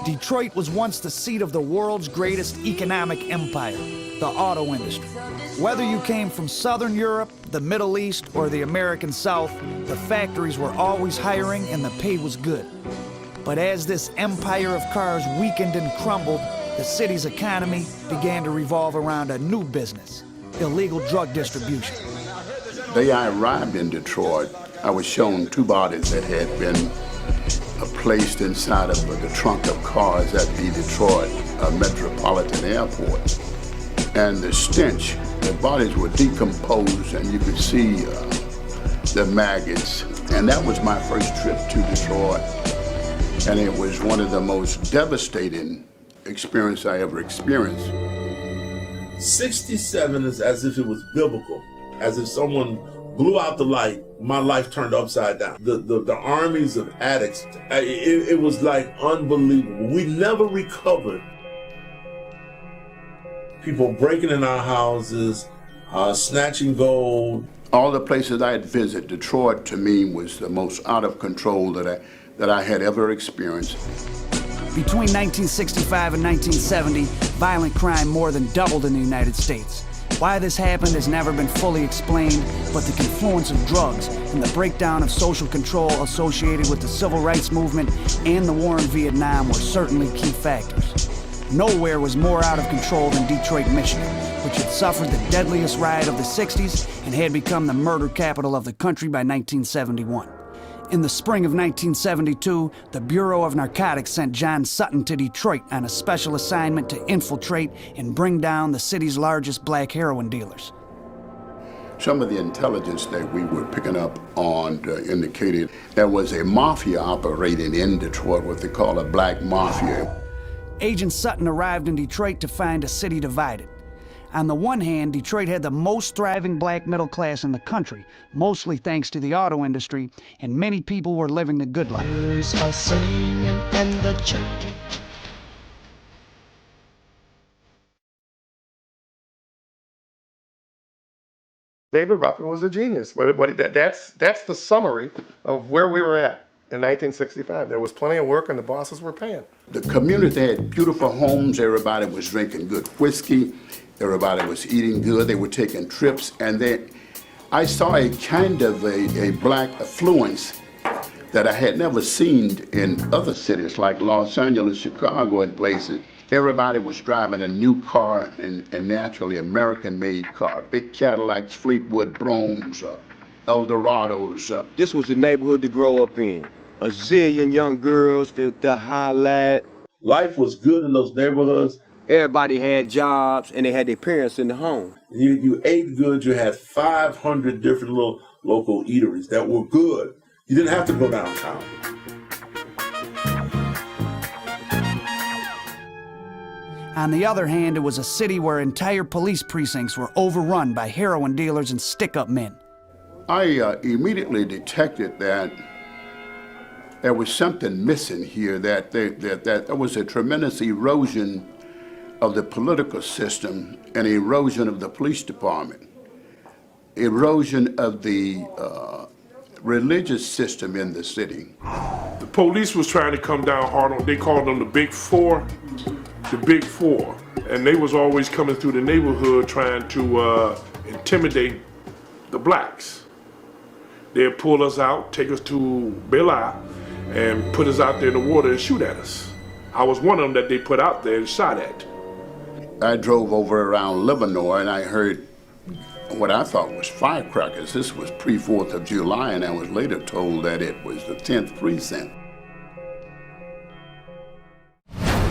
Detroit was once the seat of the world's greatest economic empire, the auto industry. Whether you came from Southern Europe, the Middle East, or the American South, the factories were always hiring and the pay was good. But as this empire of cars weakened and crumbled, the city's economy began to revolve around a new business, illegal drug distribution. The day I arrived in Detroit, I was shown two bodies that had been placed inside of the trunk of cars at the Detroit Metropolitan Airport. And the stench, the bodies were decomposed and you could see the maggots. And that was my first trip to Detroit. And it was one of the most devastating experiences I ever experienced. 67 is as if it was biblical, as if someone blew out the light, my life turned upside down. The armies of addicts, it was like unbelievable. We never recovered. People breaking in our houses, snatching gold. All the places I had visited, Detroit to me was the most out of control that I had ever experienced. Between 1965 and 1970, violent crime more than doubled in the United States. Why this happened has never been fully explained, but the confluence of drugs and the breakdown of social control associated with the civil rights movement and the war in Vietnam were certainly key factors. Nowhere was more out of control than Detroit, Michigan, which had suffered the deadliest riot of the 60s and had become the murder capital of the country by 1971. In the spring of 1972, the Bureau of Narcotics sent John Sutton to Detroit on a special assignment to infiltrate and bring down the city's largest black heroin dealers. Some of the intelligence that we were picking up on indicated there was a mafia operating in Detroit, what they call a black mafia. Agent Sutton arrived in Detroit to find a city divided. On the one hand, Detroit had the most thriving black middle class in the country, mostly thanks to the auto industry, and many people were living the good life. David Ruffin was a genius. That's the summary of where we were at in 1965. There was plenty of work and the bosses were paying. The community had beautiful homes. Everybody was drinking good whiskey. Everybody was eating good. They were taking trips. And I saw a kind of a black affluence that I had never seen in other cities like Los Angeles, Chicago, and places. Everybody was driving a new car, and naturally American-made car. Big Cadillacs, Fleetwood Bromes, Eldorados. This was the neighborhood to grow up in. A zillion young girls to highlight. Life was good in those neighborhoods. Everybody had jobs and they had their parents in the home. You ate good. You had 500 different little local eateries that were good. You didn't have to go downtown. On the other hand, it was a city where entire police precincts were overrun by heroin dealers and stick-up men. I immediately detected that there was something missing here, that there was a tremendous erosion of the political system and erosion of the police department, erosion of the religious system in the city. The police was trying to come down hard on, they called them the Big Four, and they was always coming through the neighborhood trying to intimidate the blacks. They'd pull us out, take us to Bel-Air, and put us out there in the water and shoot at us. I was one of them that they put out there and shot at. I drove over around Livernois and I heard what I thought was firecrackers. This was pre-4th of July, and I was later told that it was the 10th precinct.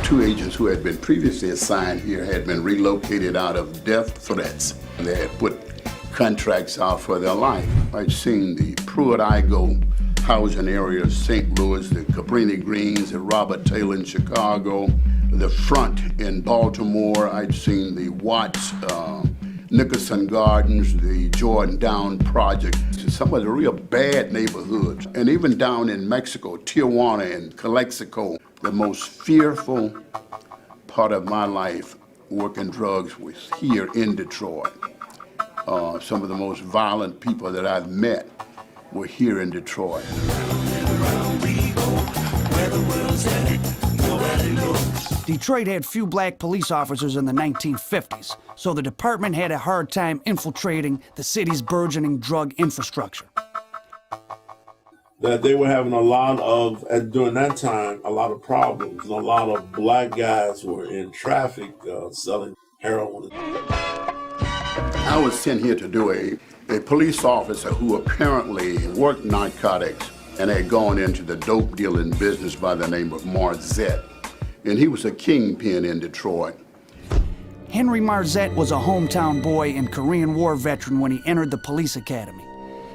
Two agents who had been previously assigned here had been relocated out of death threats. They had put contracts out for their life. I'd seen the Pruitt-Igoe housing area of St. Louis, the Cabrini Greens, the Robert Taylor in Chicago, the Front in Baltimore. I'd seen the Watts, Nickerson Gardens, the Jordan Down Project, some of the real bad neighborhoods. And even down in Mexico, Tijuana and Calexico, the most fearful part of my life working drugs was here in Detroit. Some of the most violent people that I've met were here in Detroit. Round we go, where the world's headed, nobody Detroit had few black police officers in the 1950s, so the department had a hard time infiltrating the city's burgeoning drug infrastructure. That they were having a lot of, during that time, a lot of problems. And a lot of black guys were in traffic selling heroin. I was sent here to do a police officer who apparently worked narcotics and had gone into the dope dealing business by the name of Marzette. And he was a kingpin in Detroit. Henry Marzette was a hometown boy and Korean War veteran when he entered the police academy.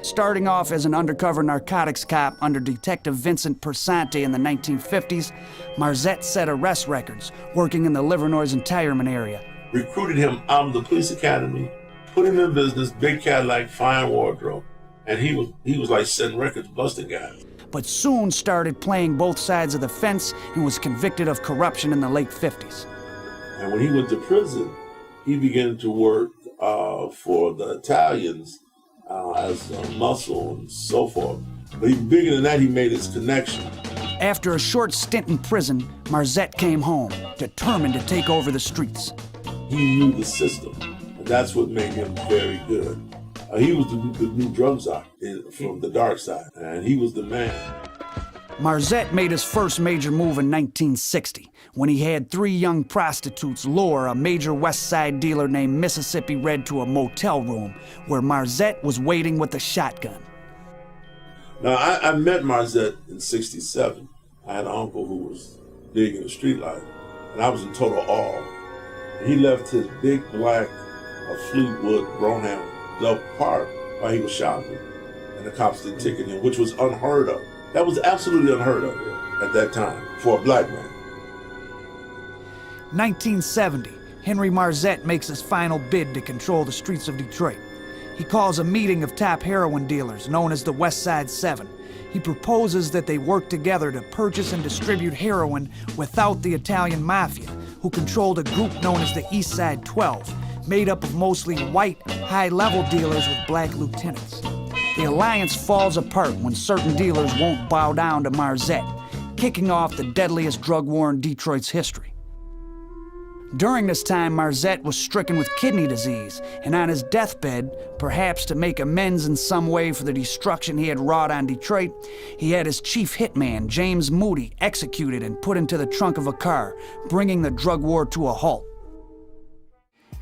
Starting off as an undercover narcotics cop under Detective Vincent Persante in the 1950s, Marzette set arrest records, working in the Livernois and Tyerman area. Recruited him out of the police academy, put him in business, big Cadillac, fine wardrobe, and he was like setting records, busting guys. But soon started playing both sides of the fence and was convicted of corruption in the late 50s. And when he went to prison, he began to work for the Italians as a muscle and so forth. But even bigger than that, he made his connection. After a short stint in prison, Marzette came home, determined to take over the streets. He knew the system, and that's what made him very good. He was the new drum czar from the dark side, and he was the man. Marzette made his first major move in 1960, when he had 3 young prostitutes lure a major West Side dealer named Mississippi Red to a motel room, where Marzette was waiting with a shotgun. Now, I met Marzette in '67. I had an uncle who was big in the street life, and I was in total awe. And he left his big black Fleetwood Brougham Love Park while he was shopping, and the cops didn't ticket him, which was unheard of. That was absolutely unheard of at that time for a black man. 1970, Henry Marzette makes his final bid to control the streets of Detroit. He calls a meeting of top heroin dealers known as the West Side 7. He proposes that they work together to purchase and distribute heroin without the Italian mafia, who controlled a group known as the East Side 12, made up of mostly white, high-level dealers with black lieutenants. The alliance falls apart when certain dealers won't bow down to Marzette, kicking off the deadliest drug war in Detroit's history. During this time, Marzette was stricken with kidney disease, and on his deathbed, perhaps to make amends in some way for the destruction he had wrought on Detroit, he had his chief hitman, James Moody, executed and put into the trunk of a car, bringing the drug war to a halt.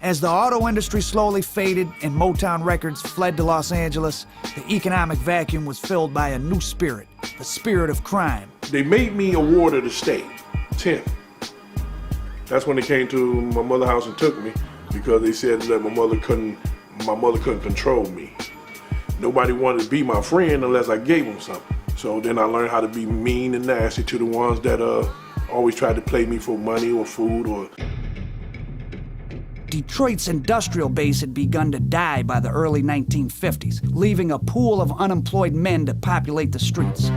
As the auto industry slowly faded and Motown Records fled to Los Angeles, the economic vacuum was filled by a new spirit, the spirit of crime. They made me a ward of the state, 10. That's when they came to my mother's house and took me, because they said that my mother couldn't control me. Nobody wanted to be my friend unless I gave them something. So then I learned how to be mean and nasty to the ones that always tried to play me for money or food or... Detroit's industrial base had begun to die by the early 1950s, leaving a pool of unemployed men to populate the streets.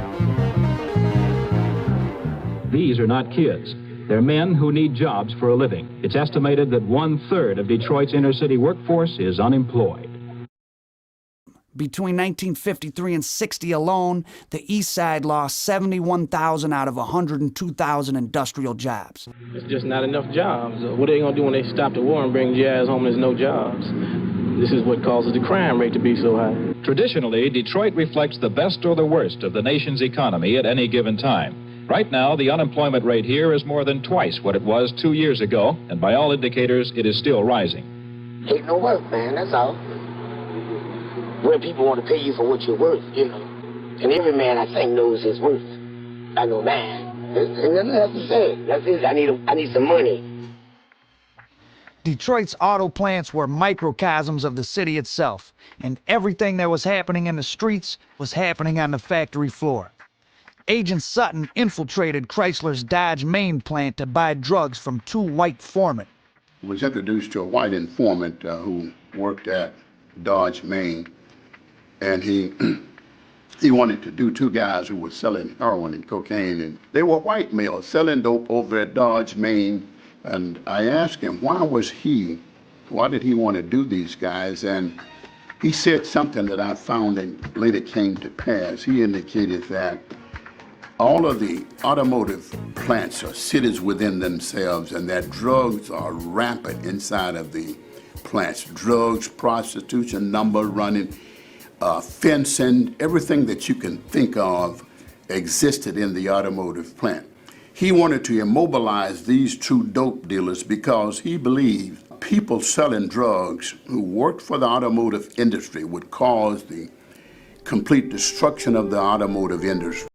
These are not kids. They're men who need jobs for a living. It's estimated that 1/3 of Detroit's inner-city workforce is unemployed. Between 1953 and 60 alone, the East Side lost 71,000 out of 102,000 industrial jobs. It's just not enough jobs. What are they going to do when they stop the war and bring jazz home and there's no jobs? This is what causes the crime rate to be so high. Traditionally, Detroit reflects the best or the worst of the nation's economy at any given time. Right now, the unemployment rate here is more than twice what it was 2 years ago, and by all indicators, it is still rising. Ain't no work, man, that's all. Where people want to pay you for what you're worth, you know. And every man, I think, knows his worth. I know mine. There's nothing else to say. That's it. I need some money. Detroit's auto plants were microcosms of the city itself, and everything that was happening in the streets was happening on the factory floor. Agent Sutton infiltrated Chrysler's Dodge Main plant to buy drugs from 2 white foremen. I was introduced to a white informant who worked at Dodge Main, and he wanted to do 2 guys who were selling heroin and cocaine, and they were white males selling dope over at Dodge Main. And I asked him, why did he want to do these guys? And he said something that I found and later came to pass. He indicated that All of the automotive plants are cities within themselves, and that drugs are rampant inside of the plants. Drugs, prostitution, number running, fencing, everything that you can think of existed in the automotive plant. He wanted to immobilize these two dope dealers because he believed people selling drugs who worked for the automotive industry would cause the complete destruction of the automotive industry.